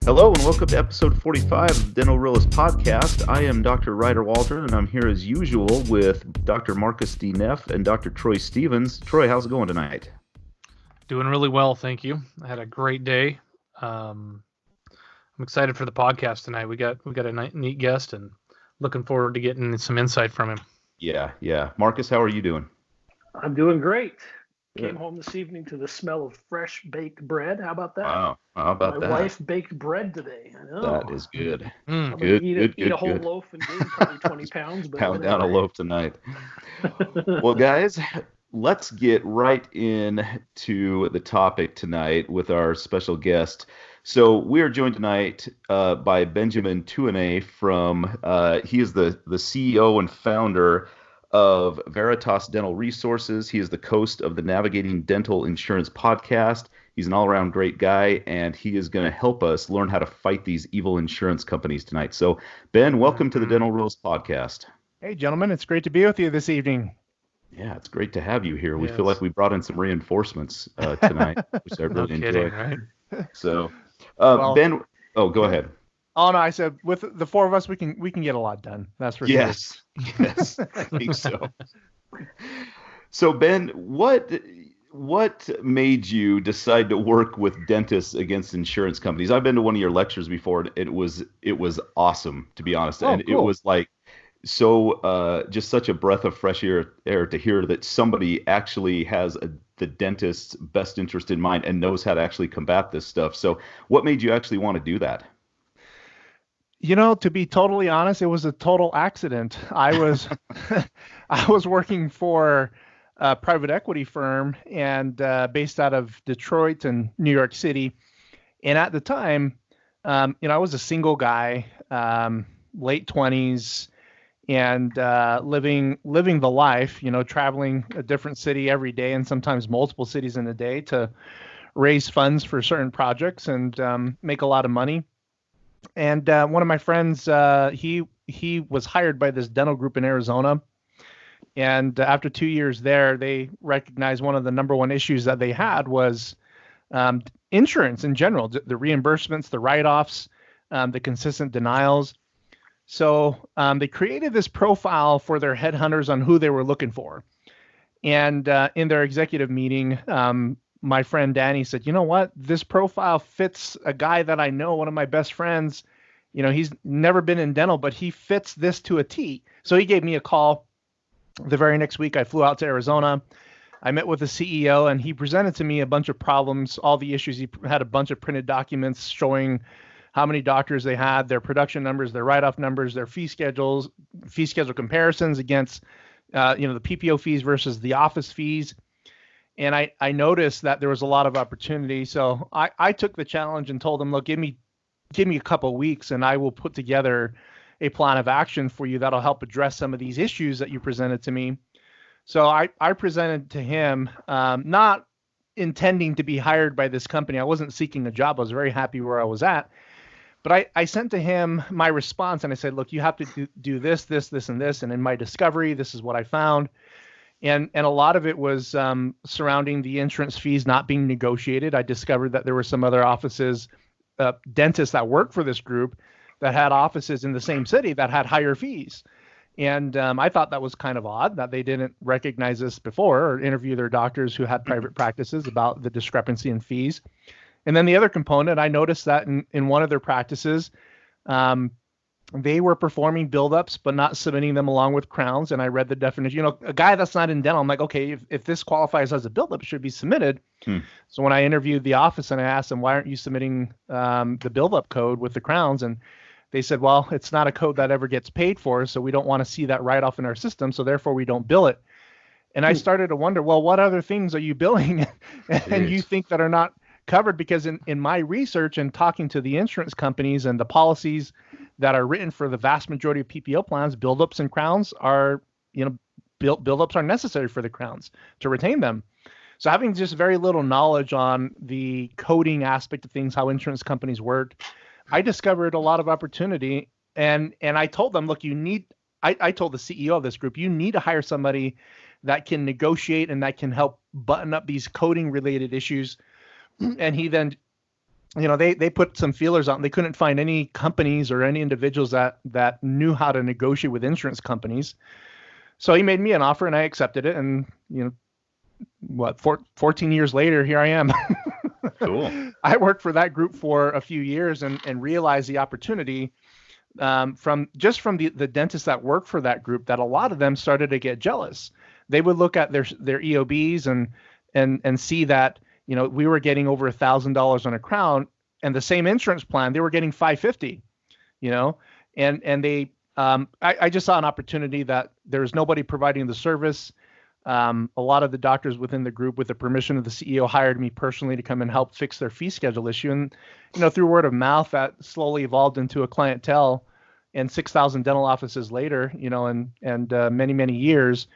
Hello and welcome to episode 45 of the Dental Realist podcast. I am Dr. Ryder Waldron and I'm here as usual with Dr. Marcus D. Neff and Dr. Troy Stevens. Troy, how's it going tonight? Doing really well, thank you. I had a great day. I'm excited for the podcast tonight. We got a neat guest and looking forward to getting some insight from him. Yeah. Marcus, how are you doing? I'm doing great. Good. Came home this evening to the smell of fresh baked bread. How about that? Wow, how about My that? wife baked bread today. I know. That is good. I'm Good, gonna eat a whole good. loaf and gain probably 20 pounds. But Pound down a loaf tonight. Well, guys, let's get right into the topic tonight with our special guest. So we are joined tonight by Benjamin Tuinei from, he is the CEO and founder of Veritas Dental Resources. He is the host of the Navigating Dental Insurance podcast. He's an all-around great guy, and he is going to help us learn how to fight these evil insurance companies tonight. So, Ben, welcome to the Dental Realist podcast. Hey, gentlemen, it's great to be with you this evening. Yeah, it's great to have you here. We Yes. feel like we brought in some reinforcements tonight, which I really enjoyed. Right? So, Well- Ben, go ahead. Oh no, I said with the four of us, we can get a lot done. That's for sure. Yes, I think so. So, Ben, what made you decide to work with dentists against insurance companies? I've been to one of your lectures before, and it was awesome, to be honest. Oh, And it cool. was like just such a breath of fresh air to hear that somebody actually has the dentist's best interest in mind and knows how to actually combat this stuff. So, what made you actually want to do that? You know, to be totally honest, it was a total accident. I was I was working for a private equity firm and based out of Detroit and New York City. And at the time, I was a single guy, late 20s, and living the life, traveling a different city every day and sometimes multiple cities in a day to raise funds for certain projects and make a lot of money. And one of my friends, he was hired by this dental group in Arizona. And after 2 years there, they recognized one of the number one issues that they had was insurance in general, the reimbursements, the write-offs, the consistent denials. So they created this profile for their headhunters on who they were looking for. And in their executive meeting, my friend Danny said, you know what, this profile fits a guy that I know, one of my best friends. He's never been in dental, but he fits this to a T. So he gave me a call. The very next week, I flew out to Arizona. I met with the CEO, and he presented to me a bunch of problems, all the issues. He had a bunch of printed documents showing how many doctors they had, their production numbers, their write-off numbers, their fee schedule comparisons against, the PPO fees versus the office fees. And I noticed that there was a lot of opportunity. So I took the challenge and told him, look, give me a couple of weeks and I will put together a plan of action for you that'll help address some of these issues that you presented to me. So I presented to him, not intending to be hired by this company. I wasn't seeking a job. I was very happy where I was at. But I sent to him my response and I said, look, you have to do this, and this. And in my discovery, this is what I found. And a lot of it was surrounding the insurance fees not being negotiated. I discovered that there were some other offices, dentists that worked for this group that had offices in the same city that had higher fees. And I thought that was kind of odd that they didn't recognize this before or interview their doctors who had private practices about the discrepancy in fees. And then the other component, I noticed that in one of their practices, they were performing buildups, but not submitting them along with crowns. And I read the definition, a guy that's not in dental, I'm like, okay, if this qualifies as a buildup, it should be submitted. So when I interviewed the office and I asked them, why aren't you submitting the buildup code with the crowns? And they said, well, it's not a code that ever gets paid for, so we don't want to see that write-off in our system, so therefore we don't bill it. And I started to wonder, well, what other things are you billing and you think that are not covered? Because in my research and talking to the insurance companies and the policies that are written for the vast majority of PPO plans, buildups and crowns are, buildups are necessary for the crowns to retain them. So having just very little knowledge on the coding aspect of things, how insurance companies work, I discovered a lot of opportunity. And I told them, look, I told the CEO of this group, you need to hire somebody that can negotiate and that can help button up these coding related issues. And he then they put some feelers out and they couldn't find any companies or any individuals that knew how to negotiate with insurance companies. So he made me an offer and I accepted it. And, 14 years later, here I am. Cool. I worked for that group for a few years and realized the opportunity from the dentists that work for that group, that a lot of them started to get jealous. They would look at their EOBs and see that, we were getting over $1,000 on a crown, and the same insurance plan, they were getting $550, and they, I just saw an opportunity that there was nobody providing the service. A lot of the doctors within the group, with the permission of the CEO, hired me personally to come and help fix their fee schedule issue. And, through word of mouth, that slowly evolved into a clientele, and 6,000 dental offices later, and many, many years,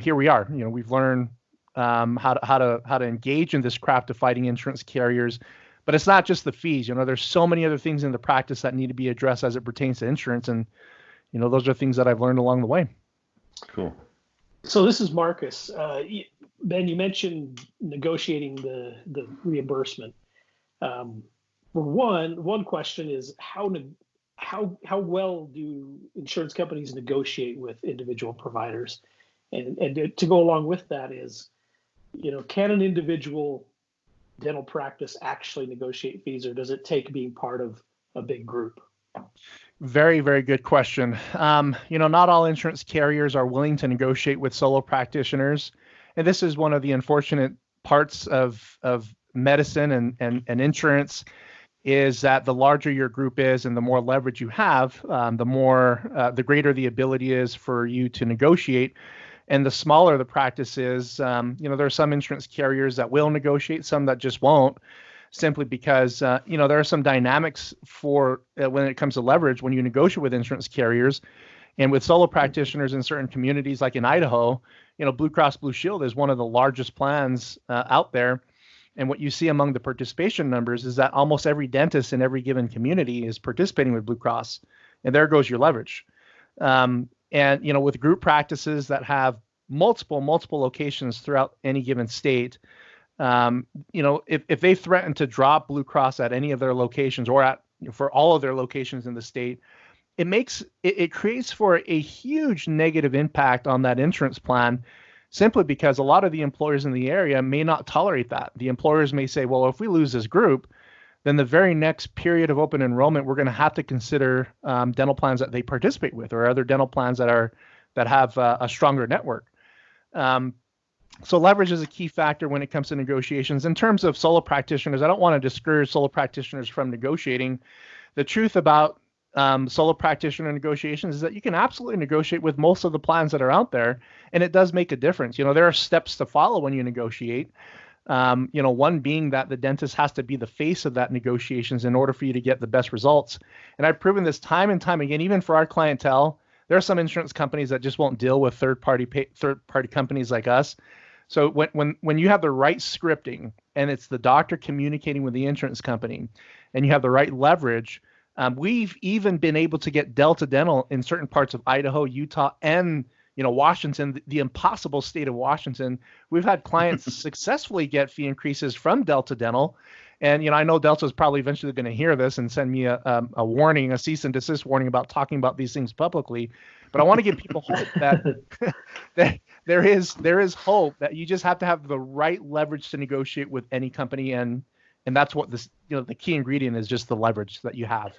here we are. We've learned how to engage in this craft of fighting insurance carriers. But it's not just the fees. There's so many other things in the practice that need to be addressed as it pertains to insurance. And, those are things that I've learned along the way. Cool. So this is Marcus. Ben, you mentioned negotiating the reimbursement. For one question is how well do insurance companies negotiate with individual providers? And to go along with that is, can an individual dental practice actually negotiate fees, or does it take being part of a big group? Very, very good question. Not all insurance carriers are willing to negotiate with solo practitioners. And this is one of the unfortunate parts of medicine and insurance, is that the larger your group is and the more leverage you have, the greater the ability is for you to negotiate. And the smaller the practice is, there are some insurance carriers that will negotiate, some that just won't, simply because, there are some dynamics for when it comes to leverage when you negotiate with insurance carriers. And with solo practitioners in certain communities, like in Idaho, Blue Cross Blue Shield is one of the largest plans out there. And what you see among the participation numbers is that almost every dentist in every given community is participating with Blue Cross. And there goes your leverage. And, with group practices that have multiple locations throughout any given state, if they threaten to drop Blue Cross at any of their locations or for all of their locations in the state, it creates for a huge negative impact on that insurance plan, simply because a lot of the employers in the area may not tolerate that. The employers may say, well, if we lose this group, then the very next period of open enrollment, we're going to have to consider dental plans that they participate with, or other dental plans that have a stronger network. So leverage is a key factor when it comes to negotiations. In terms of solo practitioners, I don't want to discourage solo practitioners from negotiating. The truth about solo practitioner negotiations is that you can absolutely negotiate with most of the plans that are out there, and it does make a difference. There are steps to follow when you negotiate. One being that the dentist has to be the face of that negotiations in order for you to get the best results. And I've proven this time and time again, even for our clientele. There are some insurance companies that just won't deal with third-party companies like us. So when you have the right scripting, and it's the doctor communicating with the insurance company, and you have the right leverage, we've even been able to get Delta Dental in certain parts of Idaho, Utah, and Washington, the impossible state of Washington. We've had clients successfully get fee increases from Delta Dental. And, I know Delta is probably eventually going to hear this and send me a warning, a cease and desist warning about talking about these things publicly. But I want to give people hope that there is hope, that you just have to have the right leverage to negotiate with any company. And that's what this, the key ingredient is, just the leverage that you have.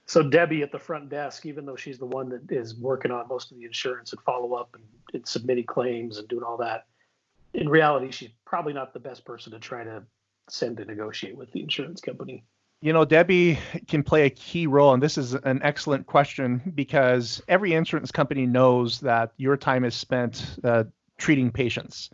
So Debbie at the front desk, even though she's the one that is working on most of the insurance and follow up and submitting claims and doing all that, in reality, she's probably not the best person to try to send to negotiate with the insurance company. Debbie can play a key role, and this is an excellent question, because every insurance company knows that your time is spent treating patients.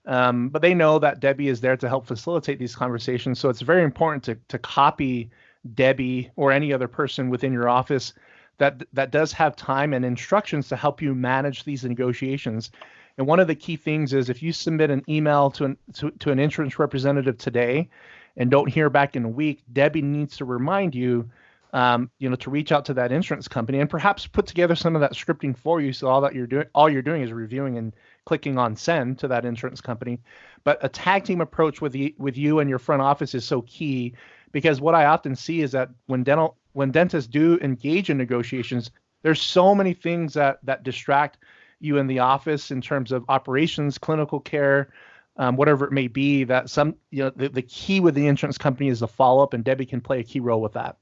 But they know that Debbie is there to help facilitate these conversations. So it's very important to copy Debbie or any other person within your office that does have time and instructions to help you manage these negotiations. And one of the key things is, if you submit an email to an insurance representative today and don't hear back in a week, Debbie needs to remind you, to reach out to that insurance company and perhaps put together some of that scripting for you. So all you're doing is reviewing and clicking on send to that insurance company. But a tag team approach with you and your front office is so key, because what I often see is that when dentists do engage in negotiations, there's so many things that distract you in the office in terms of operations, clinical care, whatever it may be, that the key with the insurance company is the follow-up, and Debbie can play a key role with that.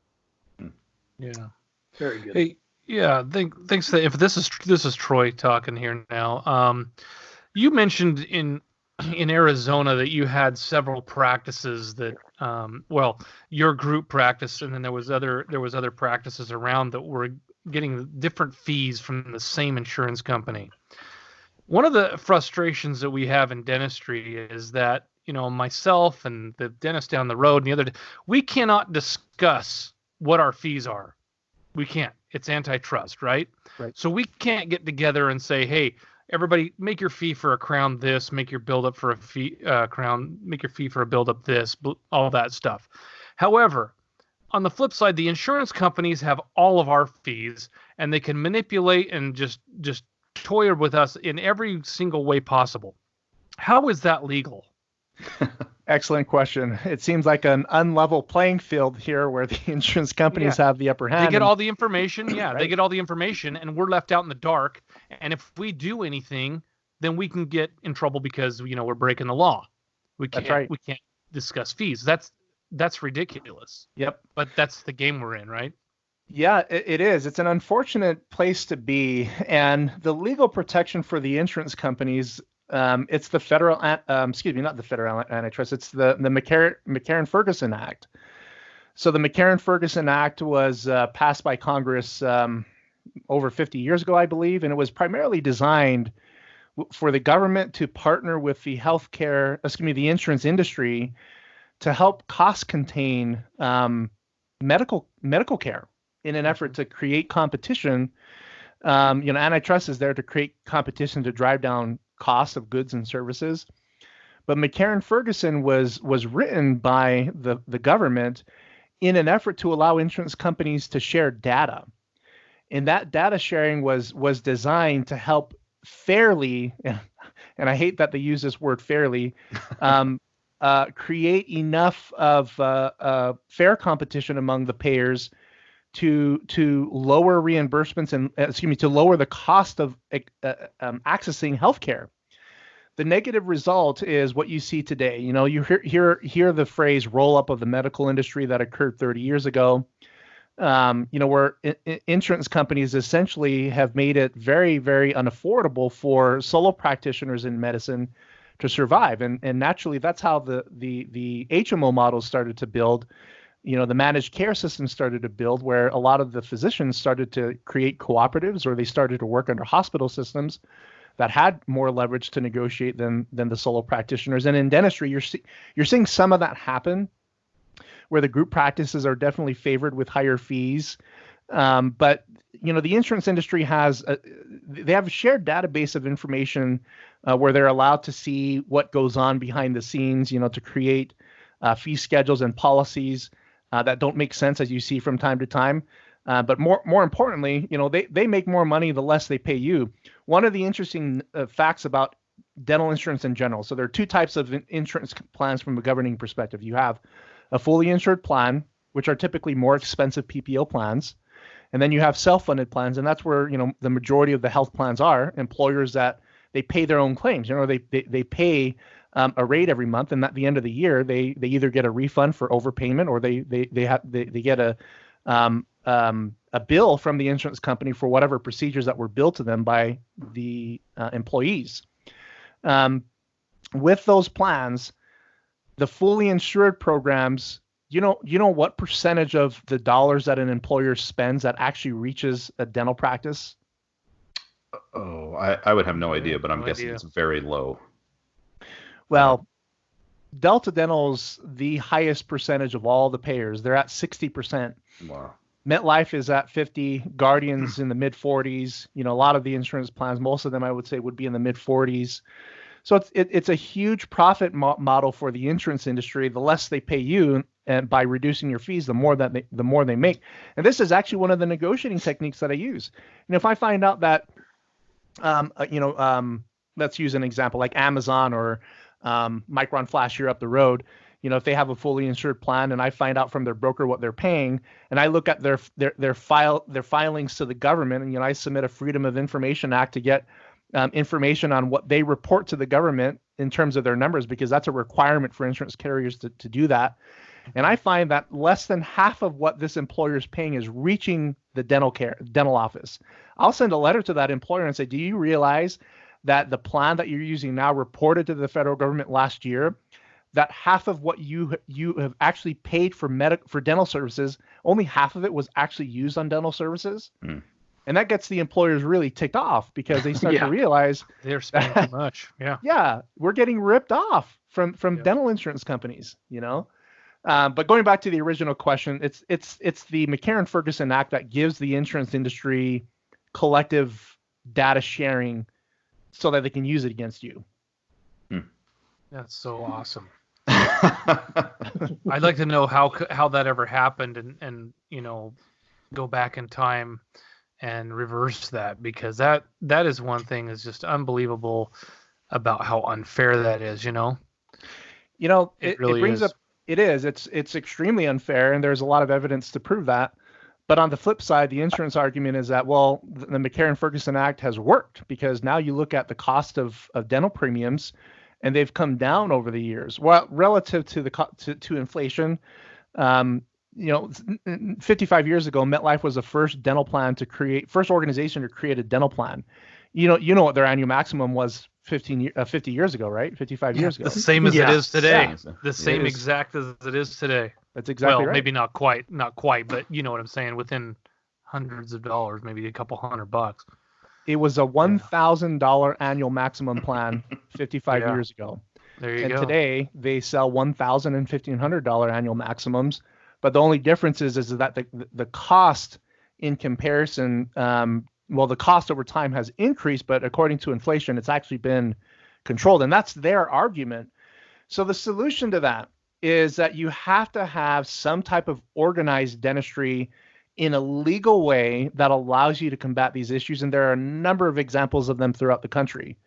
Yeah. Very good. Hey, yeah. Thanks. If this is Troy talking here now. You mentioned in Arizona that you had several practices that, your group practice, and then there was other practices around that were getting different fees from the same insurance company. One of the frustrations that we have in dentistry is that, myself and the dentist down the road and the other, we cannot discuss what our fees are. We can't. It's antitrust, right? Right. So we can't get together and say, hey, everybody, make your fee for a crown this, make your build up for a fee crown, make your fee for a build up this, all that stuff. However, on the flip side, the insurance companies have all of our fees, and they can manipulate and just toy with us in every single way possible. How is that legal? Excellent question. It seems like an unlevel playing field here where the insurance companies have the upper hand. They get all the information. Yeah, Right. They get all the information, and we're left out in the dark. And if we do anything, then we can get in trouble because we're breaking the law. That's right. We can't discuss fees. That's ridiculous. Yep. But that's the game we're in, right? Yeah, it is. It's an unfortunate place to be. And the legal protection for the insurance companies, it's the federal, not the federal antitrust, it's the McCarran-Ferguson Act. So the McCarran-Ferguson Act was passed by Congress over 50 years ago, I believe, and it was primarily designed for the government to partner with the the insurance industry to help cost contain medical care in an effort to create competition. Antitrust is there to create competition to drive down costs of goods and services. But McCarran-Ferguson was written by the government in an effort to allow insurance companies to share data. And that data sharing was designed to help fairly, and I hate that they use this word fairly, create enough of fair competition among the payers to lower reimbursements and to lower the cost of accessing healthcare. The negative result is what you see today. You hear the phrase roll up of the medical industry that occurred 30 years ago. Where insurance companies essentially have made it very, very unaffordable for solo practitioners in medicine to survive. And naturally, that's how the HMO models started to build. The managed care system started to build, where a lot of the physicians started to create cooperatives, or they started to work under hospital systems that had more leverage to negotiate than the solo practitioners. And in dentistry, you're seeing some of that happen, where the group practices are definitely favored with higher fees. But the insurance industry they have a shared database of information where they're allowed to see what goes on behind the scenes, to create fee schedules and policies that don't make sense, as you see from time to time. But more importantly, they make more money the less they pay you. One of the interesting facts about dental insurance in general. So there are two types of insurance plans from a governing perspective. You have a fully insured plan, which are typically more expensive PPO plans. And then you have self-funded plans, and that's where the majority of the health plans are. Employers that they pay their own claims. They pay a rate every month, and at the end of the year, they either get a refund for overpayment, or they get a bill from the insurance company for whatever procedures that were billed to them by the employees. With those plans, the fully insured programs, you know what percentage of the dollars that an employer spends that actually reaches a dental practice? Oh, I would have no idea, but I'm guessing it's very low. Well, Delta Dental's the highest percentage of all the payers. They're at 60%. Wow. MetLife is at 50, Guardian's in the mid 40s. A lot of the insurance plans, most of them I would say would be in the mid 40s. So it's a huge profit model for the insurance industry. The less they pay you, and by reducing your fees, the more they make. And this is actually one of the negotiating techniques that I use. If I find out that, let's use an example like Amazon or Micron Flash here up the road. if they have a fully insured plan, and I find out from their broker what they're paying, and I look at their filings to the government, and I submit a Freedom of Information Act to get information on what they report to the government in terms of their numbers, because that's a requirement for insurance carriers to do that. And I find that less than half of what this employer is paying is reaching the dental office. I'll send a letter to that employer and say, do you realize that the plan that you're using now reported to the federal government last year that half of what you have actually paid for dental services, only half of it was actually used on dental services? Mm. And that gets the employers really ticked off, because they start to realize they're spending too much. Yeah, we're getting ripped off from dental insurance companies, But going back to the original question, it's the McCarran-Ferguson Act that gives the insurance industry collective data sharing so that they can use it against you. That's so awesome. I'd like to know how that ever happened, and go back in time and reverse that, because that is one thing is just unbelievable about how unfair that is. It really brings up. It is. It's extremely unfair, and there's a lot of evidence to prove that. But on the flip side, the insurance argument is that, well, the McCarran-Ferguson Act has worked, because now you look at the cost of dental premiums, and they've come down over the years. Well, relative to to inflation, 55 years ago, MetLife was the first first organization to create a dental plan. You know what their annual maximum was 50 years ago, right? 55 years ago. The same as it is today. Yeah. The same exact as it is today. That's exactly right. Well, maybe not quite, but you know what I'm saying, within hundreds of dollars, maybe a couple $100. It was a $1,000 annual maximum plan 55 years ago. There you go. And today they sell $1,000 and $1,500 annual maximums. But the only difference is that the cost in comparison, the cost over time has increased, but according to inflation, it's actually been controlled. And that's their argument. So the solution to that is that you have to have some type of organized dentistry in a legal way that allows you to combat these issues. And there are a number of examples of them throughout the country.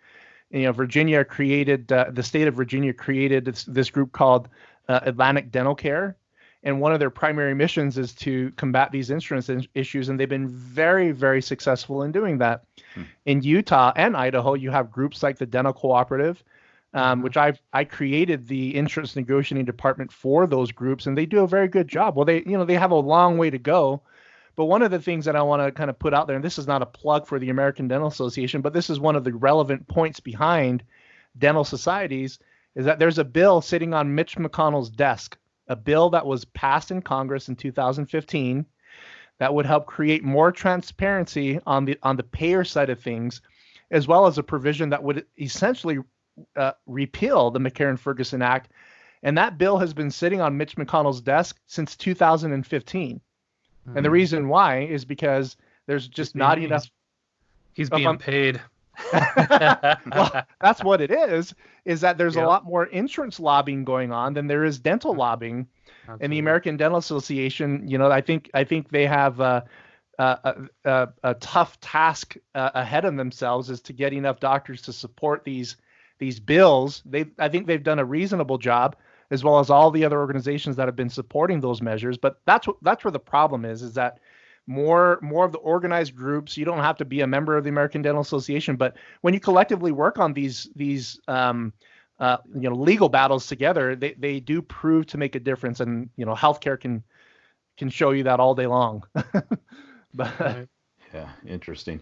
Virginia created, the state of Virginia created this group called Atlantic Dental Care. And one of their primary missions is to combat these insurance issues. And they've been very, very successful in doing that. In Utah and Idaho, you have groups like the Dental Cooperative, which I created the insurance negotiating department for those groups, and they do a very good job. Well, they have a long way to go. But one of the things that I want to kind of put out there, and this is not a plug for the American Dental Association, but this is one of the relevant points behind dental societies, is that there's a bill sitting on Mitch McConnell's desk, a bill that was passed in Congress in 2015 that would help create more transparency on the payer side of things, as well as a provision that would essentially repeal the McCarran-Ferguson Act. And that bill has been sitting on Mitch McConnell's desk since 2015. And the reason why is because there's just not enough. He's being paid. Well, that's what it is that there's a lot more insurance lobbying going on than there is dental lobbying. Absolutely. And the American Dental Association, I think they have a tough task ahead of themselves, is to get enough doctors to support these bills. I think they've done a reasonable job, as well as all the other organizations that have been supporting those measures. But that's where the problem is that more of the organized groups, you don't have to be a member of the American Dental Association, but when you collectively work on these legal battles together, they do prove to make a difference. And healthcare can show you that all day long. But yeah, interesting.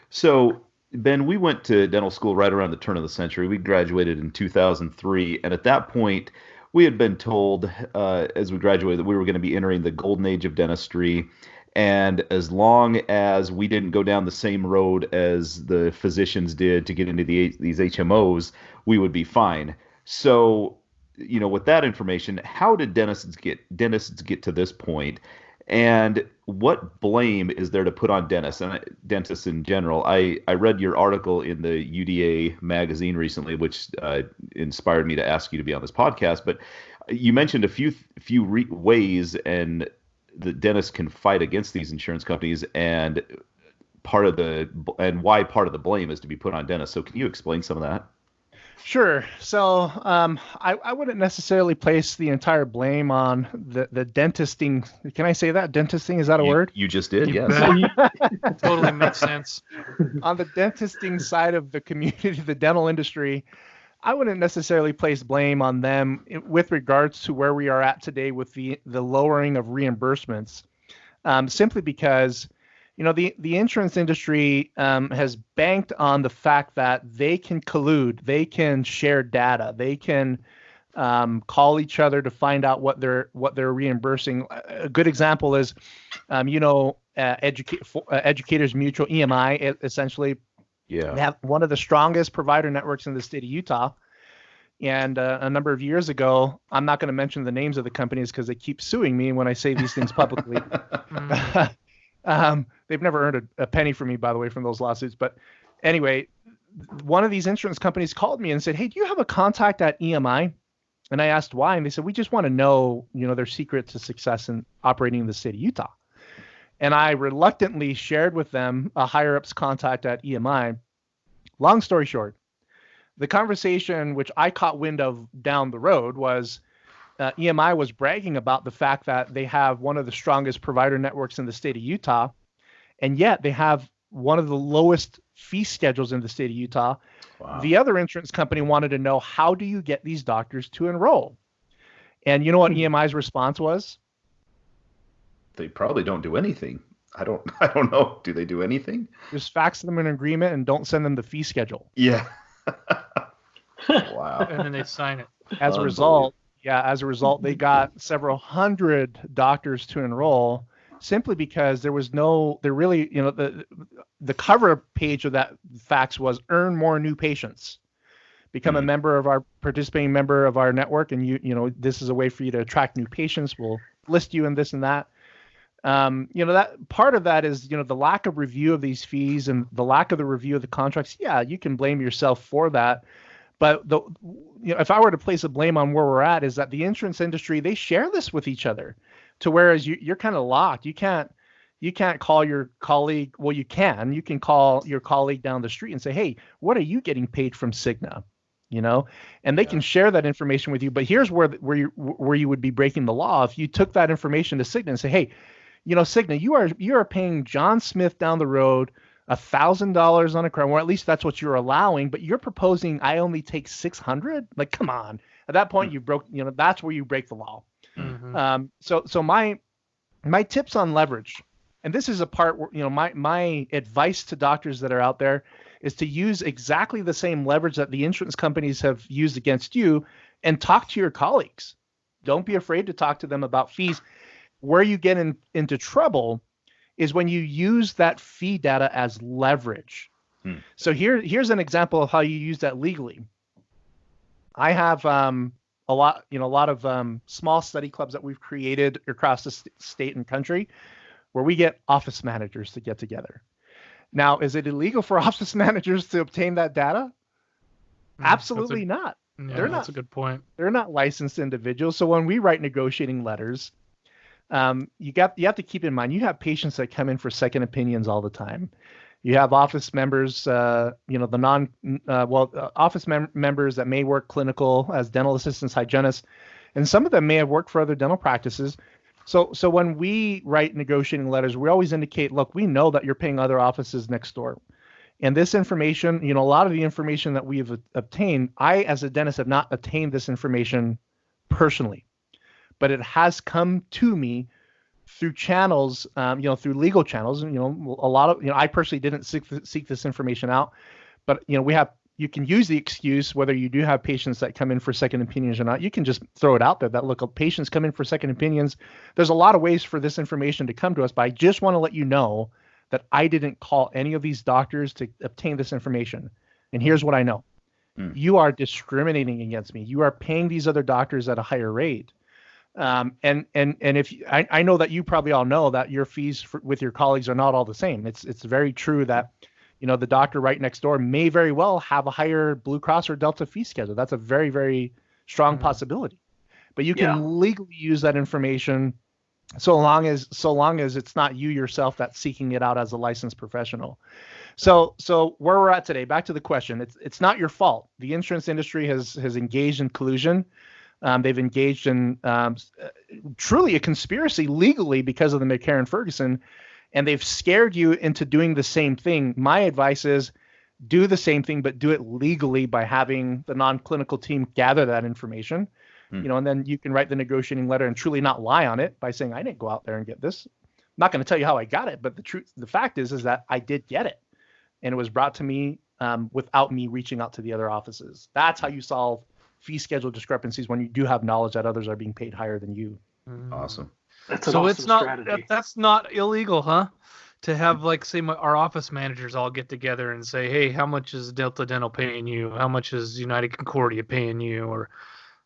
So Ben, we went to dental school right around the turn of the century. We graduated in 2003, and at that point, we had been told as we graduated that we were going to be entering the golden age of dentistry. And as long as we didn't go down the same road as the physicians did to get into these HMOs, we would be fine. So, with that information, how did dentists get to this point? And what blame is there to put on dentists and dentists in general? I read your article in the UDA magazine recently, which inspired me to ask you to be on this podcast. But you mentioned a few ways and the dentists can fight against these insurance companies, and why part of the blame is to be put on dentists. So can you explain some of that? Sure. So I wouldn't necessarily place the entire blame on the dentisting. Can I say that? Dentisting, is that a word? You just did, You yes. bet. Totally makes sense. On the dentisting side of the community, the dental industry, I wouldn't necessarily place blame on them with regards to where we are at today with the lowering of reimbursements, simply because the insurance industry has banked on the fact that they can collude, they can share data, they can call each other to find out what they're reimbursing. A good example is, Educators Mutual (EMI). Essentially, Yeah. they have one of the strongest provider networks in the state of Utah. And a number of years ago, I'm not going to mention the names of the companies because they keep suing me when I say these things publicly. They've never earned a penny from me, by the way, from those lawsuits. But anyway, one of these insurance companies called me and said, "Hey, do you have a contact at EMI?" And I asked why, and they said, "We just want to know, their secret to success in operating in the state of Utah." And I reluctantly shared with them a higher ups contact at EMI. Long story short, the conversation which I caught wind of down the road was EMI was bragging about the fact that they have one of the strongest provider networks in the state of Utah, and yet they have one of the lowest fee schedules in the state of Utah. Wow. The other insurance company wanted to know, how do you get these doctors to enroll? And you know what EMI's response was? They probably don't do anything. I don't know. Do they do anything? Just fax them an agreement and don't send them the fee schedule. Yeah. Wow. And then they sign it. As a result, they got several hundred doctors to enroll simply because there really, the cover page of that fax was earn more new patients, become a participating member of our network. And this is a way for you to attract new patients. We'll list you in this and that. That part of that is, the lack of review of these fees and the lack of the review of the contracts. Yeah, you can blame yourself for that. But if I were to place a blame on where we're at, is that the insurance industry, they share this with each other, to whereas you're kind of locked. You can't call your colleague. Well, you can call your colleague down the street and say, "Hey, what are you getting paid from Cigna?" And they can share that information with you. But here's where you would be breaking the law if you took that information to Cigna and say, "Hey, Cigna, you are paying John Smith down the road $1,000 on a crime, or at least that's what you're allowing, but you're proposing I only take $600. Like, come on." At that point, you broke. That's where you break the law. Mm-hmm. So my tips on leverage, and this is a part where my advice to doctors that are out there is to use exactly the same leverage that the insurance companies have used against you, and talk to your colleagues. Don't be afraid to talk to them about fees. Where you get into trouble is when you use that fee data as leverage. So here's an example of how you use that legally. I have a lot of small study clubs that we've created across the state and country, where we get office managers to get together. Now, is it illegal for office managers to obtain that data? Absolutely not. Yeah, that's a good point. They're not licensed individuals. So when we write negotiating letters, you have to keep in mind, you have patients that come in for second opinions all the time. You have office members, members that may work clinical as dental assistants, hygienists, and some of them may have worked for other dental practices. So when we write negotiating letters, we always indicate, look, we know that you're paying other offices next door. And this information, a lot of the information that we've obtained, I, as a dentist, have not obtained this information personally, but it has come to me through channels, through legal channels. And, a lot of, I personally didn't seek this information out, but, you can use the excuse, whether you do have patients that come in for second opinions or not, you can just throw it out there that, look, patients come in for second opinions. There's a lot of ways for this information to come to us, but I just want to let you know that I didn't call any of these doctors to obtain this information. And here's what I know. You are discriminating against me. You are paying these other doctors at a higher rate. And if I know that you probably all know that your fees with your colleagues are not all the same. It's very true that, the doctor right next door may very well have a higher Blue Cross or Delta fee schedule. That's a very, very strong possibility. But you can legally use that information so long as it's not you yourself that's seeking it out as a licensed professional. So where we're at today, back to the question, it's not your fault. The insurance industry has engaged in collusion. They've engaged in truly a conspiracy legally because of the McCarran-Ferguson, and they've scared you into doing the same thing. My advice is do the same thing, but do it legally by having the non-clinical team gather that information, and then you can write the negotiating letter and truly not lie on it by saying, I didn't go out there and get this. I'm not going to tell you how I got it, but the fact is that I did get it, and it was brought to me without me reaching out to the other offices. That's how you solve fee schedule discrepancies, when you do have knowledge that others are being paid higher than you. Awesome. That's an So awesome it's not strategy. that's not illegal, huh? To have, like, say, our office managers all get together and say, hey, how much is Delta Dental paying you? How much is United Concordia paying you? Or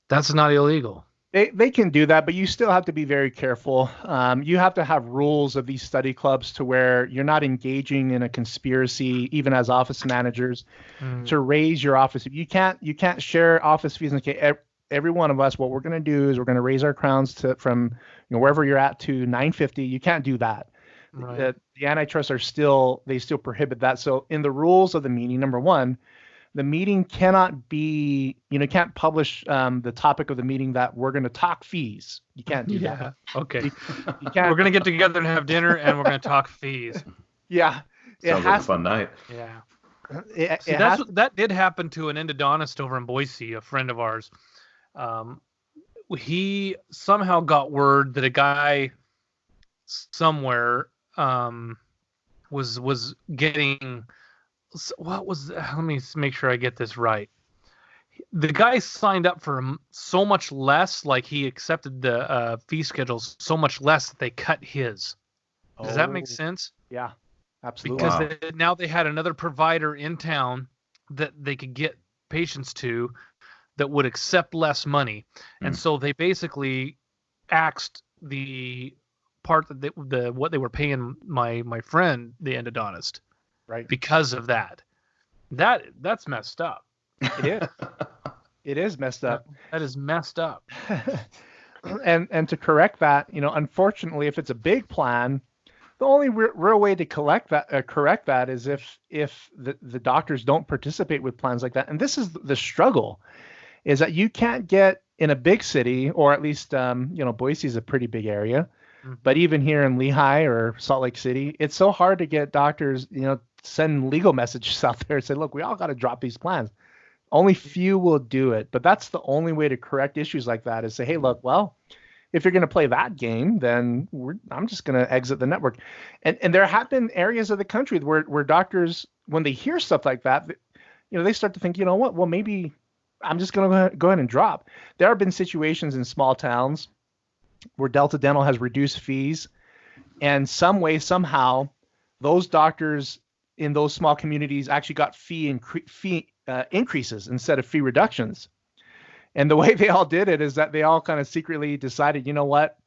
that's not illegal. They can do that, but you still have to be very careful. You have to have rules of these study clubs to where you're not engaging in a conspiracy, even as office managers, to raise your office. You can't share office fees. Okay, every one of us, what we're going to do is we're going to raise our crowns from wherever you're at to $950. You can't do that. Right. The antitrust still prohibit that. So in the rules of the meeting, number one, the meeting cannot be, can't publish the topic of the meeting that we're going to talk fees. You can't do that. Okay. You can't. We're going to get together and have dinner, and we're going to talk fees. Yeah. Sounds like a fun night. Yeah. It That did happen to an endodontist over in Boise, a friend of ours. He somehow got word that a guy somewhere was getting, let me make sure I get this right. The guy signed up for so much less, like he accepted the fee schedules so much less that they cut his. Does that make sense? Yeah, absolutely. Because now they had another provider in town that they could get patients to that would accept less money. And so they basically axed the part that what they were paying my friend, the endodontist, right? Because of that. That's messed up. It is. It is messed up. That is messed up. And to correct that, unfortunately, if it's a big plan, the only real way to correct that is if the doctors don't participate with plans like that. And this is the struggle, is that you can't get in a big city, or at least Boise is a pretty big area, but even here in Lehigh or Salt Lake City, it's so hard to get doctors, send legal messages out there and say, look, we all got to drop these plans. Only few will do it, but that's the only way to correct issues like that, is say, hey, look, well, if you're going to play that game, then I'm just going to exit the network. And there have been areas of the country where doctors, when they hear stuff like that, they start to think, what, well, maybe I'm just going to go ahead and drop. There have been situations in small towns where Delta Dental has reduced fees, and some way, somehow, those doctors in those small communities actually got fee increases instead of fee reductions. And the way they all did it is that they all kind of secretly decided, you know what,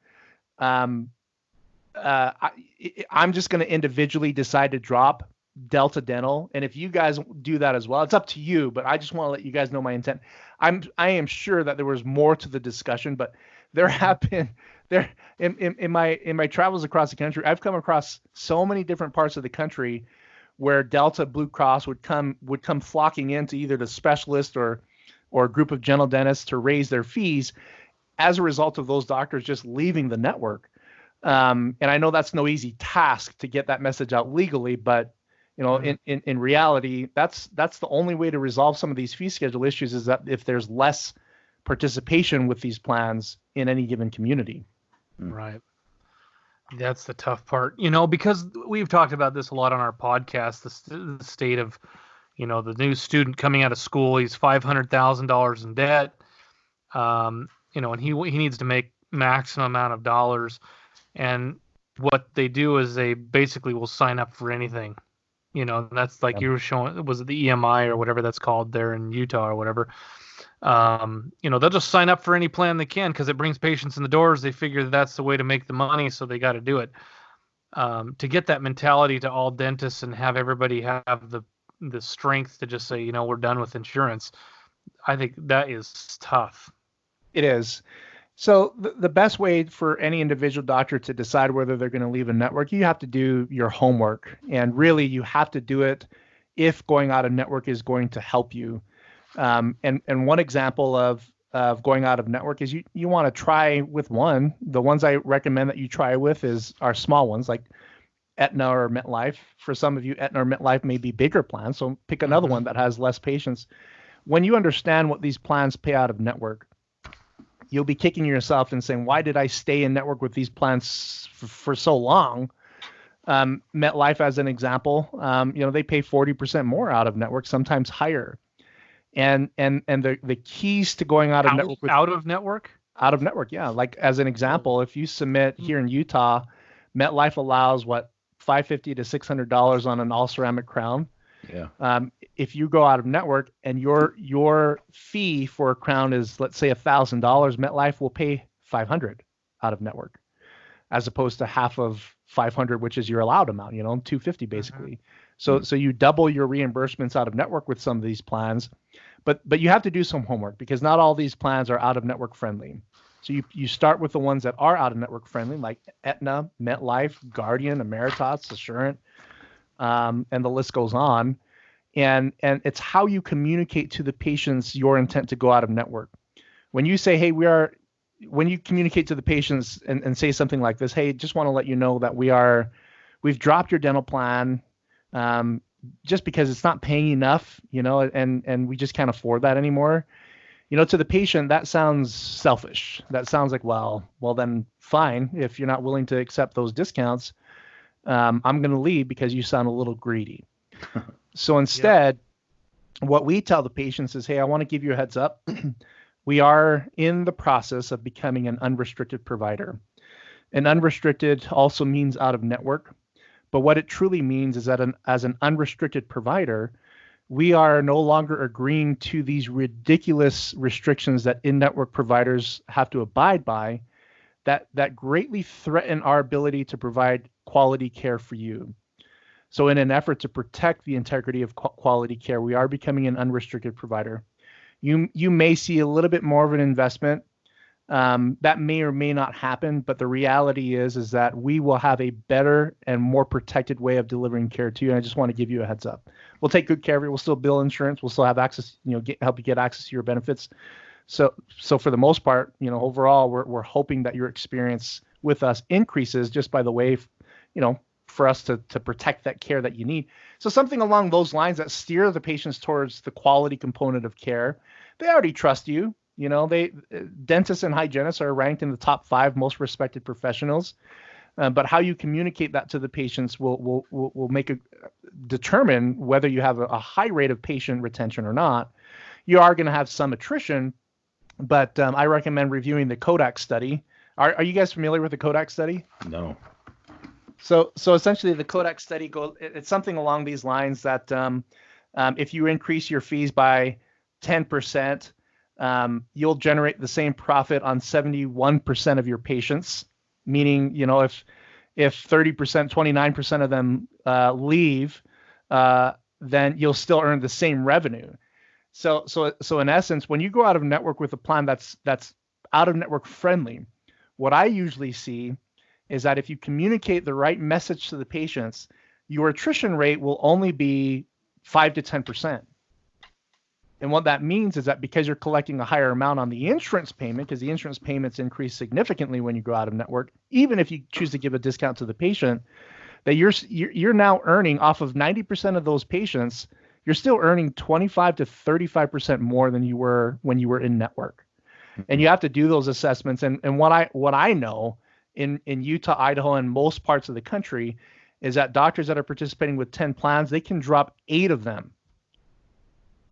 I'm just going to individually decide to drop Delta Dental. And if you guys do that as well, it's up to you, but I just want to let you guys know my intent. I am sure that there was more to the discussion, but there have been in my travels across the country, I've come across so many different parts of the country where Delta Blue Cross would come flocking into either the specialist or a group of general dentists to raise their fees as a result of those doctors just leaving the network. And I know that's no easy task to get that message out legally, but in reality, that's the only way to resolve some of these fee schedule issues, is that if there's less participation with these plans in any given community. Right. That's the tough part, because we've talked about this a lot on our podcast, the state of, the new student coming out of school, he's $500,000 in debt, and he needs to make maximum amount of dollars. And what they do is they basically will sign up for anything. That's like you were showing, was it the EMI or whatever that's called there in Utah or whatever. They'll just sign up for any plan they can because it brings patients in the doors. They figure that's the way to make the money, so they got to do it. To get that mentality to all dentists and have everybody have the strength to just say, we're done with insurance, I think that is tough. It is. So the best way for any individual doctor to decide whether they're going to leave a network, you have to do your homework. And really, you have to do it if going out of network is going to help you. And one example of going out of network is you want to try with one. The ones I recommend that you try with are small ones like Aetna or MetLife. For some of you, Aetna or MetLife may be bigger plans. So pick another one that has less patients. When you understand what these plans pay out of network, you'll be kicking yourself and saying, why did I stay in network with these plans for so long? MetLife, as an example, they pay 40% more out of network, sometimes higher. And the keys to going out of network out of network, yeah. Like as an example, if you submit here in Utah, MetLife allows $550 to $600 on an all ceramic crown. Yeah. If you go out of network and your fee for a crown is, let's say, $1,000, MetLife will pay $500 out of network, as opposed to half of $500, which is your allowed amount, $250 basically. So you double your reimbursements out of network with some of these plans, but you have to do some homework because not all these plans are out of network friendly. So you start with the ones that are out of network friendly, like Aetna, MetLife, Guardian, Veritas, Assurant, and the list goes on. And it's how you communicate to the patients your intent to go out of network. When you say, hey, when you communicate to the patients and say something like this, hey, just want to let you know that we've dropped your dental plan just because it's not paying enough, and we just can't afford that anymore. To the patient, that sounds selfish. That sounds like, well, then fine. If you're not willing to accept those discounts, I'm going to leave because you sound a little greedy. So instead, what we tell the patients is, hey, I want to give you a heads up. We are in the process of becoming an unrestricted provider. And unrestricted also means out of network. But what it truly means is that as an unrestricted provider, we are no longer agreeing to these ridiculous restrictions that in-network providers have to abide by that greatly threaten our ability to provide quality care for you. So in an effort to protect the integrity of quality care, we are becoming an unrestricted provider. You may see a little bit more of an investment. That may or may not happen, but the reality is that we will have a better and more protected way of delivering care to you. And I just want to give you a heads up. We'll take good care of you. We'll still bill insurance. We'll still have access, help you get access to your benefits. So for the most part, overall, we're hoping that your experience with us increases just by the way, for us to protect that care that you need. So something along those lines that steer the patients towards the quality component of care. They already trust you. Dentists and hygienists are ranked in the top 5 most respected professionals. But how you communicate that to the patients will determine whether you have a high rate of patient retention or not. You are going to have some attrition, but I recommend reviewing the Kodak study. Are you guys familiar with the Kodak study? No. So essentially, the Kodak study it's something along these lines that if you increase your fees by 10%, you'll generate the same profit on 71% of your patients. Meaning, if 30%, 29% of them leave, then you'll still earn the same revenue. So in essence, when you go out of network with a plan that's out of network friendly, what I usually see is that if you communicate the right message to the patients, your attrition rate will only be 5 to 10%. And what that means is that because you're collecting a higher amount on the insurance payment, because the insurance payments increase significantly when you go out of network, even if you choose to give a discount to the patient, that you're now earning off of 90% of those patients, you're still earning 25 to 35% more than you were when you were in network. And you have to do those assessments. And what I know in Utah, Idaho, and most parts of the country is that doctors that are participating with 10 plans, they can drop 8 of them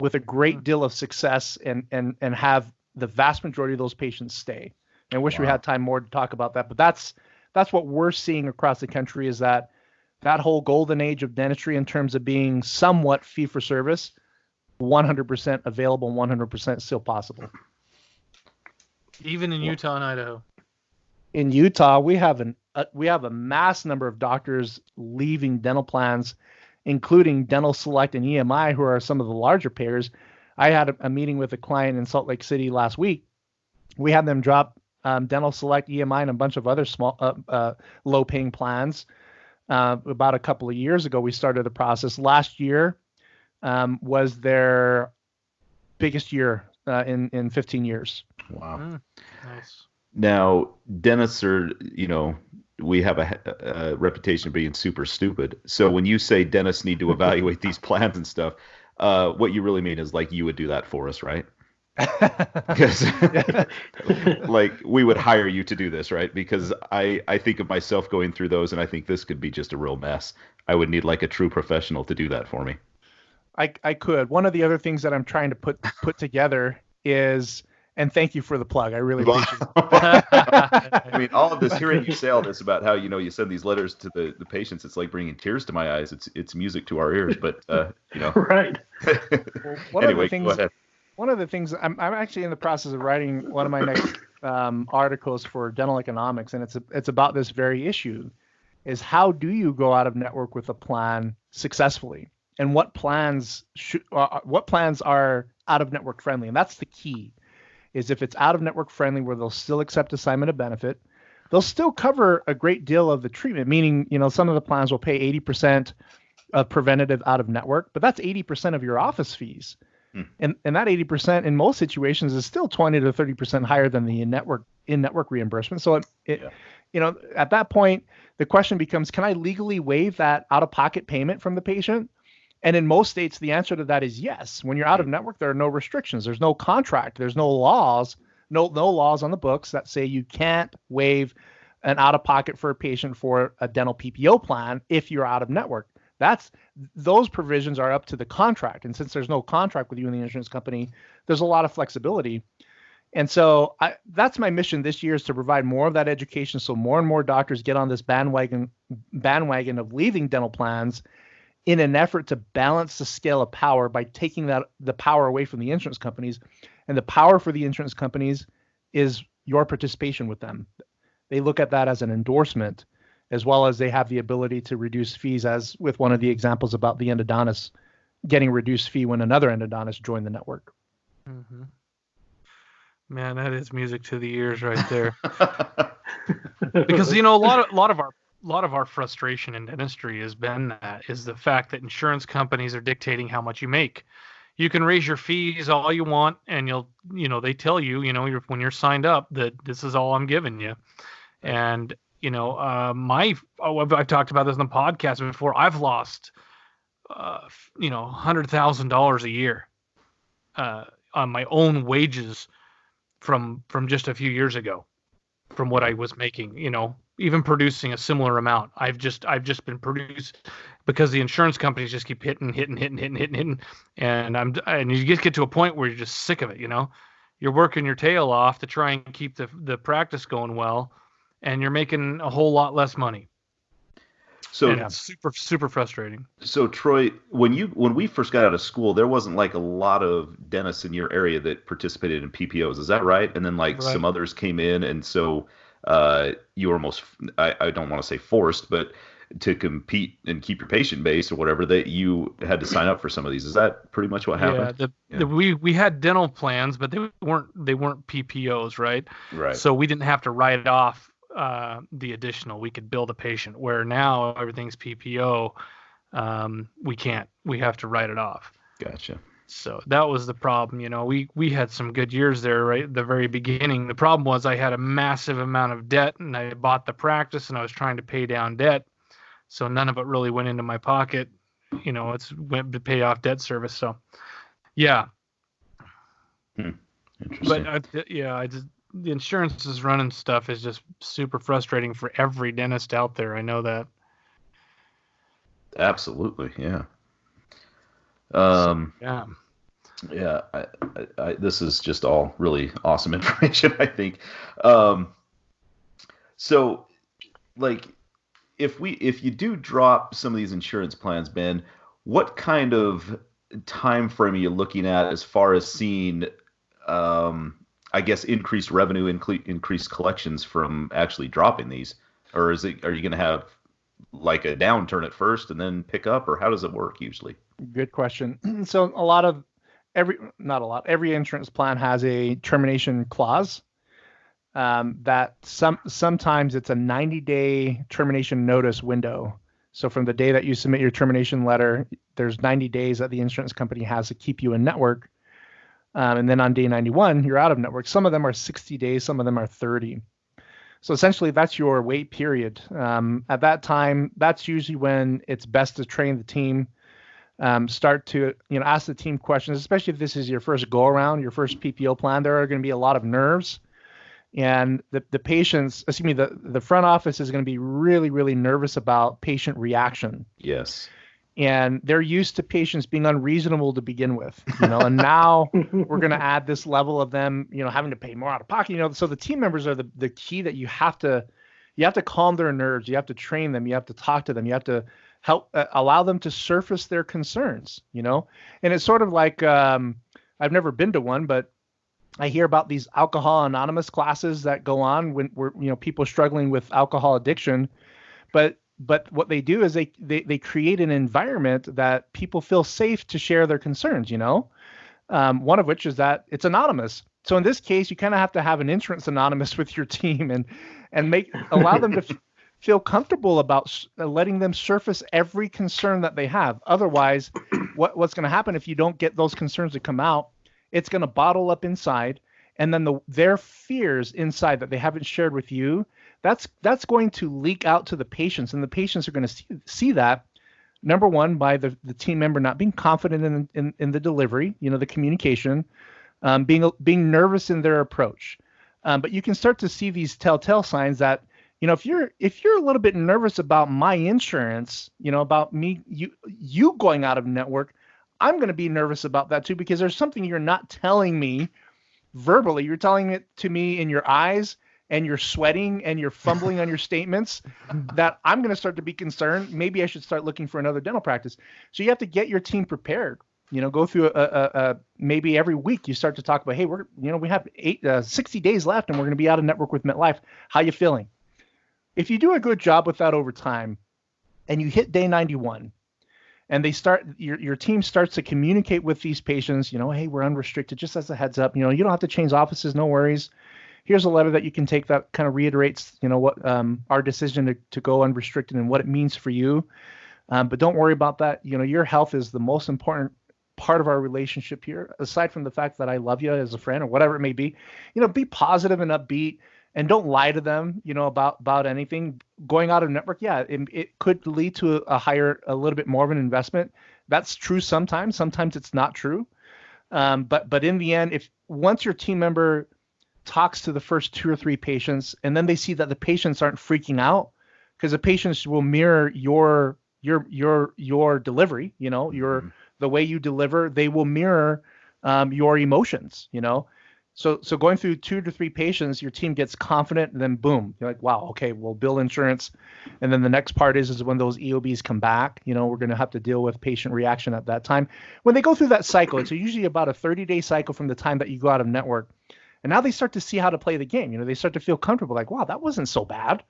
with a great deal of success and have the vast majority of those patients stay. And I wish we had time more to talk about that, but that's what we're seeing across the country is that whole golden age of dentistry in terms of being somewhat fee for service, 100% available, 100% still possible. Even in Utah and Idaho. In Utah, we have a mass number of doctors leaving dental plans, including Dental Select and EMI, who are some of the larger payers. I had a meeting with a client in Salt Lake City last week. We had them drop Dental Select, EMI, and a bunch of other small, low-paying plans. About a couple of years ago, we started the process. Last year was their biggest year in 15 years. Wow. Nice. Now, dentists are, we have a reputation of being super stupid. So when you say dentists need to evaluate these plans and stuff, what you really mean is like you would do that for us, right? Because like we would hire you to do this, right? Because I think of myself going through those and I think this could be just a real mess. I would need like a true professional to do that for me. I could. One of the other things that I'm trying to put together is, and thank you for the plug. I really appreciate it. I mean, all of this, hearing you say all this about how, you send these letters to the patients, it's like bringing tears to my eyes. It's music to our ears, but, Right. Well, anyway, go ahead. One of the things, I'm actually in the process of writing one of my next articles for Dental Economics, and it's about this very issue, is how do you go out of network with a plan successfully? And what plans are out of network friendly? And that's the key, is if it's out of network friendly where they'll still accept assignment of benefit, they'll still cover a great deal of the treatment, meaning, some of the plans will pay 80% of preventative out of network, but that's 80% of your office fees. And that 80% in most situations is still 20 to 30% higher than the in-network reimbursement. So at that point, the question becomes, can I legally waive that out-of-pocket payment from the patient? And in most states, the answer to that is yes. When you're out of network, there are no restrictions. There's no contract. There's no laws, no laws on the books that say you can't waive an out-of-pocket for a patient for a dental PPO plan if you're out of network. Those provisions are up to the contract. And since there's no contract with you and the insurance company, there's a lot of flexibility. And so that's my mission this year, is to provide more of that education so more and more doctors get on this bandwagon of leaving dental plans in an effort to balance the scale of power by taking the power away from the insurance companies. And the power for the insurance companies is your participation with them. They look at that as an endorsement, as well as they have the ability to reduce fees, as with one of the examples about the endodontist getting a reduced fee when another endodontist joined the network. Mm-hmm. Man, that is music to the ears right there. Because a lot of our frustration in dentistry has been the fact that insurance companies are dictating how much you make. You can raise your fees all you want, and they tell you, when you're signed up that this is all I'm giving you. And I've talked about this in the podcast before. I've lost, $100,000 a year on my own wages from just a few years ago, from what I was making. Even producing a similar amount, I've just been produced because the insurance companies just keep hitting, and you just get to a point where you're just sick of it. You're working your tail off to try and keep the practice going well, and you're making a whole lot less money. So it's super, super frustrating. So Troy, when we first got out of school, there wasn't like a lot of dentists in your area that participated in PPOs. Is that right? And then some others came in, and so you were almost, I don't want to say forced, but to compete and keep your patient base or whatever, that you had to sign up for some of these. Is that pretty much what happened? We had dental plans, but they weren't PPOs, right? Right. So we didn't have to write it off. The additional, we could bill the patient, where now everything's PPO. We can't. We have to write it off. Gotcha. So that was the problem. We had some good years there right at the very beginning. The problem was I had a massive amount of debt, and I bought the practice, and I was trying to pay down debt. So none of it really went into my pocket. It's went to pay off debt service. So, yeah. Interesting. But the insurance is running stuff is just super frustrating for every dentist out there. I know that. Absolutely, yeah. Yeah. This is just all really awesome information, I think. So, if you do drop some of these insurance plans, Ben, what kind of time frame are you looking at as far as seeing, I guess, increased revenue, increased collections from actually dropping these? Or are you going to have like a downturn at first and then pick up, or how does it work usually? Good question. So every insurance plan has a termination clause. that sometimes it's a 90-day termination notice window. So from the day that you submit your termination letter, there's 90 days that the insurance company has to keep you in network. And then on day 91, you're out of network. Some of them are 60 days, some of them are 30. So essentially, that's your wait period. At that time, that's usually when it's best to train the team, start to ask the team questions, especially if this is your first go around, your first PPO plan. There are going to be a lot of nerves, and the patients, the front office is going to be really, really nervous about patient reaction. Yes. And they're used to patients being unreasonable to begin with, and now we're going to add this level of them, having to pay more out of pocket, so the team members are the key that you have to calm their nerves. You have to train them. You have to talk to them. You have to help allow them to surface their concerns, and it's sort of like, I've never been to one, but I hear about these Alcohol Anonymous classes that go on when we're, people struggling with alcohol addiction, but what they do is they create an environment that people feel safe to share their concerns, one of which is that it's anonymous. So in this case, you kind of have to have an insurance anonymous with your team and allow them to feel comfortable about letting them surface every concern that they have. Otherwise, what's going to happen if you don't get those concerns to come out, it's going to bottle up inside. And then their fears inside that they haven't shared with you, that's going to leak out to the patients, and the patients are going to see that, number one, by the team member not being confident in the delivery, the communication, being nervous in their approach. But you can start to see these telltale signs that, if you're a little bit nervous about my insurance, about me, you going out of network, I'm going to be nervous about that too, because there's something you're not telling me verbally. You're telling it to me in your eyes, and you're sweating and you're fumbling on your statements, that I'm going to start to be concerned. Maybe I should start looking for another dental practice. So you have to get your team prepared, go through maybe every week you start to talk about, hey, we have 60 days left and we're going to be out of network with MetLife. How you feeling? If you do a good job with that over time and you hit day 91 and your team starts to communicate with these patients, hey, we're unrestricted, just as a heads up, you don't have to change offices, no worries. Here's a letter that you can take that kind of reiterates, what our decision to go unrestricted and what it means for you. But don't worry about that. Your health is the most important part of our relationship here, aside from the fact that I love you as a friend or whatever it may be. Be positive and upbeat, and don't lie to them, about anything. Going out of network, yeah, it could lead to a little bit more of an investment. That's true sometimes. Sometimes it's not true. But in the end, once your team member talks to the first 2 or 3 patients, and then they see that the patients aren't freaking out, because the patients will mirror your delivery, the way you deliver, they will mirror your emotions, So going through 2 to 3 patients, your team gets confident, and then boom, you're like, wow, okay, we'll bill insurance. And then the next part is when those EOBs come back, we're going to have to deal with patient reaction at that time. When they go through that cycle, it's usually about a 30-day cycle from the time that you go out of network. And now they start to see how to play the game. They start to feel comfortable, like, wow, that wasn't so bad.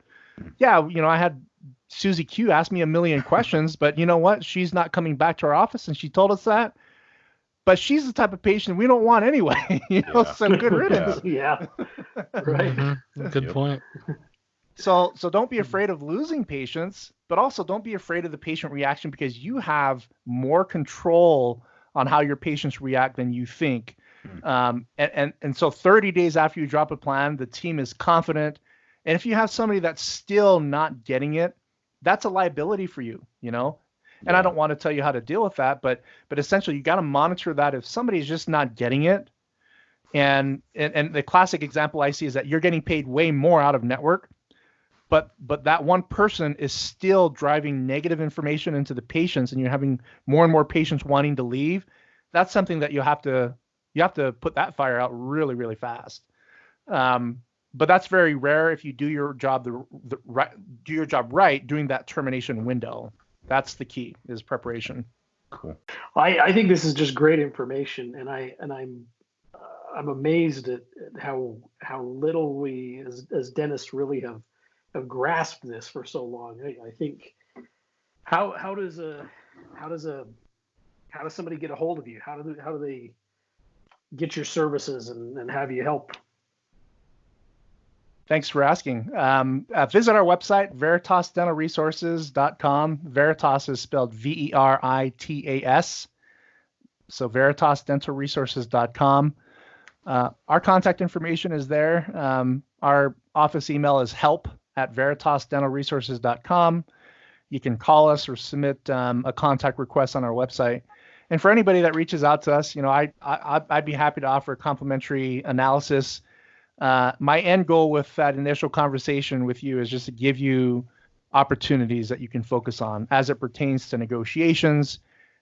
Yeah, I had Susie Q ask me a million questions, but you know what? She's not coming back to our office, and she told us that. But she's the type of patient we don't want anyway. So good riddance. Yeah. Right. Mm-hmm. Good point. So don't be afraid of losing patients, but also don't be afraid of the patient reaction, because you have more control on how your patients react than you think. And so 30 days after you drop a plan, the team is confident. And if you have somebody that's still not getting it, that's a liability for you, And I don't want to tell you how to deal with that, but essentially you got to monitor that if somebody's just not getting it. And the classic example I see is that you're getting paid way more out of network, but that one person is still driving negative information into the patients, and you're having more and more patients wanting to leave. That's something that you have to put that fire out really, really fast. But that's very rare if you do your job right during that termination window. That's the key, is preparation. Cool. I think this is just great information, and I'm amazed at how little we as dentists really have grasped this for so long. I think how does somebody get a hold of you? How do they get your services and have you help Thanks for asking. Visit our website, veritasdentalresources.com. Veritas is spelled Veritas. So veritasdentalresources.com. Our contact information is there. Our office email is help@veritasdentalresources.com. You can call us or submit a contact request on our website. And for anybody that reaches out to us, I'd be happy to offer a complimentary analysis. My end goal with that initial conversation with you is just to give you opportunities that you can focus on as it pertains to negotiations,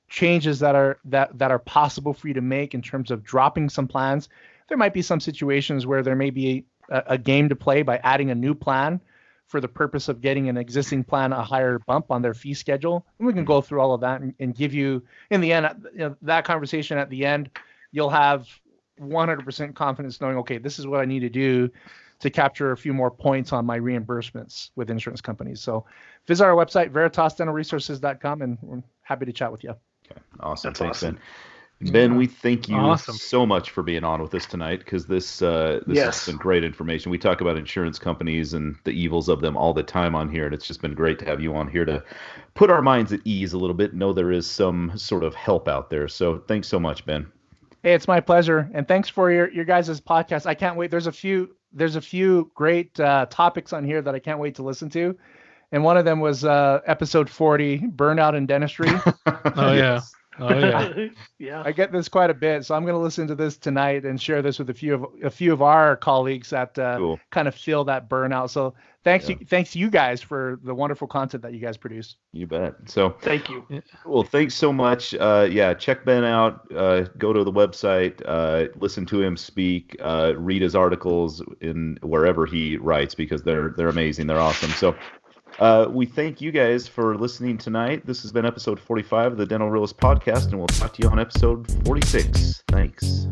changes that are possible for you to make in terms of dropping some plans. There might be some situations where there may be a game to play by adding a new plan for the purpose of getting an existing plan a higher bump on their fee schedule. And we can go through all of that and give you, in the end, that conversation at the end, you'll have 100% confidence knowing, okay, this is what I need to do to capture a few more points on my reimbursements with insurance companies. So visit our website, veritasdentalresources.com, and we're happy to chat with you. Okay. Awesome. That's Thanks, awesome. Ben. Ben, we thank you Awesome. so much for being on with us tonight, because this has been great information. We talk about insurance companies and the evils of them all the time on here, and it's just been great to have you on here to put our minds at ease a little bit, know there is some sort of help out there. So thanks so much, Ben. Hey, it's my pleasure, and thanks for your guys' podcast. I can't wait. There's a few great topics on here that I can't wait to listen to, and one of them was episode 40, burnout in dentistry. Oh yeah. Oh yeah. Yeah. I get this quite a bit, so I'm going to listen to this tonight and share this with a few of our colleagues that Cool. kind of feel that burnout. So thanks you guys for the wonderful content that you guys produce. You bet. So Thank you. well, thanks so much. Check Ben out. Go to the website, listen to him speak, read his articles in wherever he writes, because they're amazing. They're awesome. So we thank you guys for listening tonight. This has been episode 45 of the Dental Realist Podcast, and we'll talk to you on episode 46. Thanks.